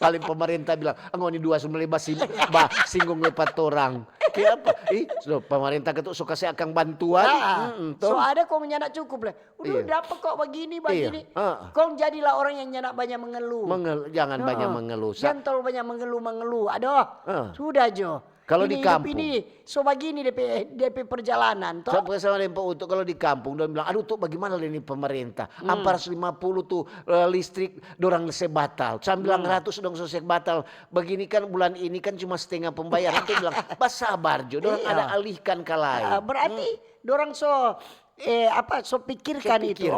Paling pemerintah bilang, "Anggo ni 2,15 singgung lepat orang." Kayak apa? So, pemerintah ketuk suka saya akan bantuan. So ada kong nyanak cukup lah. Udah dapat kok begini. Kong jadilah orang yang nyanak banyak mengeluh. Jangan banyak mengeluh. Jangan terlalu banyak mengeluh. Aduh, sudah Jo. Kalau ini di kampung ini so begini DP perjalanan toh. Sama untuk kalau di kampung dia bilang, aduh tuh bagaimana ini pemerintah. 450 tuh listrik dorang sebatal. 900 dong selesai batal. Begini kan bulan ini kan cuma setengah pembayaran. Itu bilang, "Sabar Jo, dorang ada alihkan kalai." Berarti dorang so pikirkan itu.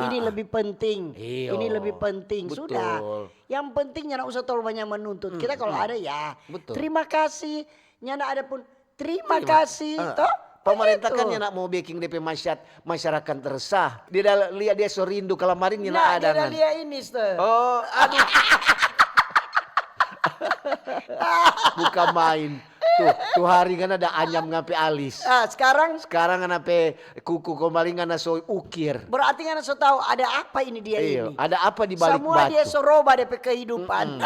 Ini lebih penting. Ini lebih penting. Betul. Sudah. Yang pentingnya nak usah terlalu banyak menuntut. Kita kalau ada ya. Betul. Terima kasih. Nyana ada pun terima kasih. Toh? Pemerintah kan yang nak mau bikin DP masyarakat resah. Dia lihat dia so rindu kalau kemarin nyana ada. Dia lihat ini, Oh, aduh. Bukan main. Tuh hari kan ada anyam ngape alis. Sekarang kan ape kuku kemaling kan so ukir. Berarti kan so tahu ada apa ini dia ini. Ada apa di balik semua batu. Semua dia soroba DP kehidupan.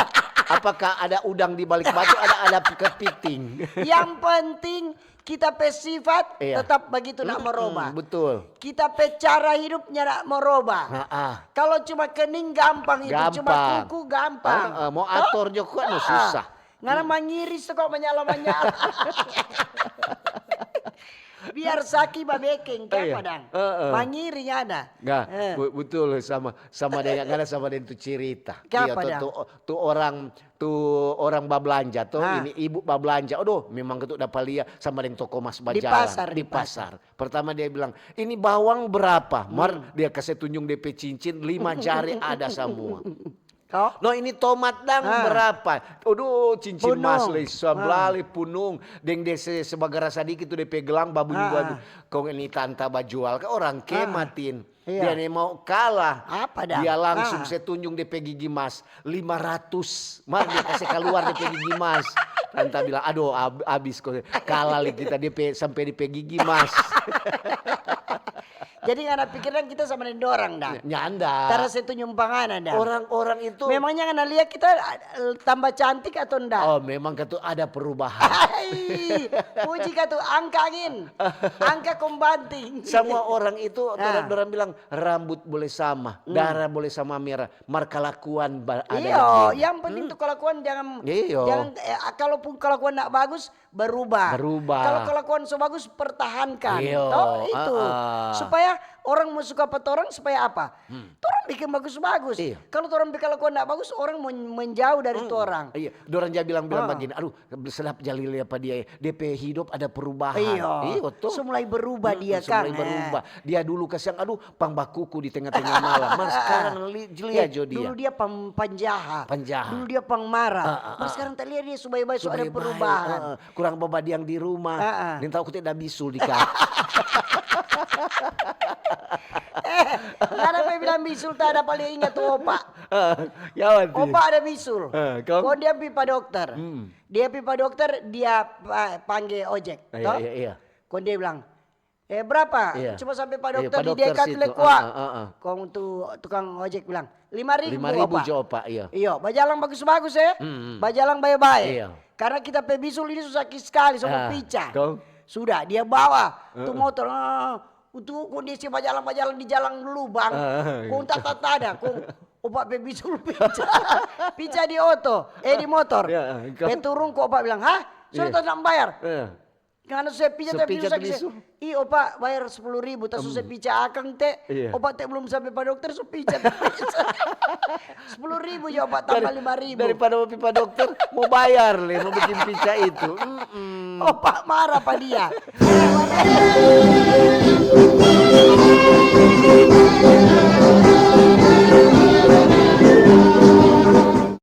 Apakah ada udang di balik batu, ada kepiting. Yang penting kita pe sifat tetap begitu nak merubah. Betul. Kita pe cara hidupnya nak merubah. Kalau cuma kening gampang itu, cuma kuku gampang. Mau atur juga susah. Ngana mangiris kok menyala-menyala. Biar saki babekeng kan padang. Mangiri ada. Enggak, betul sama dengan ngana sama dengan tu cerita. Iya tu orang babelanja tuh ini ibu babelanja. Aduh, memang ketuk dapat lihat sama dengan toko Mas Bajalan di pasar. Pertama dia bilang, "Ini bawang berapa?" Dia kasih tunjuk DP cincin 5 jari ada semua. No ini tomat dang berapa? Aduh cincin mas sebelah punung. Deng dese sebagai rasa dikit tuh DP gelang babu buat kong ini tanta bajual ke orang kematin. Dia nih mau kalah. Apa dah? Dia langsung saya tunjuk DP gigi mas 500. Dia kasih keluar DP gigi mas. Tanta bilang, "Aduh abis kok kalah kita DP sampai DP gigi mas." Jadi ngana pikiran kita sama dengan orang dah. Nyanda. Taras itu nyumpangan ada. Orang itu. Memangnya ngana lihat kita tambah cantik atau enggak? Oh memang ketu ada perubahan. Puji katu angkangin. Angka kombanting. Semua orang itu orang bilang rambut boleh sama, darah boleh sama merah, markalakuan ada. Yang penting tuh kelakuan jangan kalaupun kelakuan enggak bagus berubah. Kalau kelakuan so bagus pertahankan. Toh itu. Supaya orang mau suka orang supaya apa? Orang bikin bagus-bagus. Kalau orang bikin kelakuan enggak bagus, orang menjauh dari itu orang. Dorang dia bilang begini, "Aduh, sedap Jalil apa dia DP hidup ada perubahan." So mulai berubah dia kan. Mulai berubah. Dia dulu kasih aduh pangbakuku di tengah-tengah malam. Mas sekarang lihat dia. Dulu dia penjahat. Dulu dia pengmarah. Mas sekarang tak lihat dia baik-baik ada perubahan. Kurang babadiang di rumah. Dan tahu aku tidak bisul di kak. Nada apa bilang bisul tak ada paling ingat tuh opa. Opa ada bisul. Kau dia pergi pada dokter. Dia pergi pada dokter dia panggil ojek. Kau dia bilang, berapa? Cuma sampai pada dokter di dekat lekuak. Kau tuh tukang ojek bilang 5.000 opa. Iya, bajalang bagus-bagus ya. Bajalang baik-baik. Karena kita pe bisul ini susah sekali sama pica. Sudah dia bawa tuh motor. Untuk kondisi bajalan di jalan lubang. Kau tak ada. Kau opak pe bisul pica di di motor. Pe turun kok opak bilang, "Hah? Sudah tak bayar?" Karena saya pica tapi susah. Opak bayar 10.000 tak susah pica akang teh. Opak teh belum sampai pada dokter so pica. 10.000 ya opak tambah 5.000. Daripada mau pipa dokter mau bayar mau bikin pica itu. Opak marah pak dia.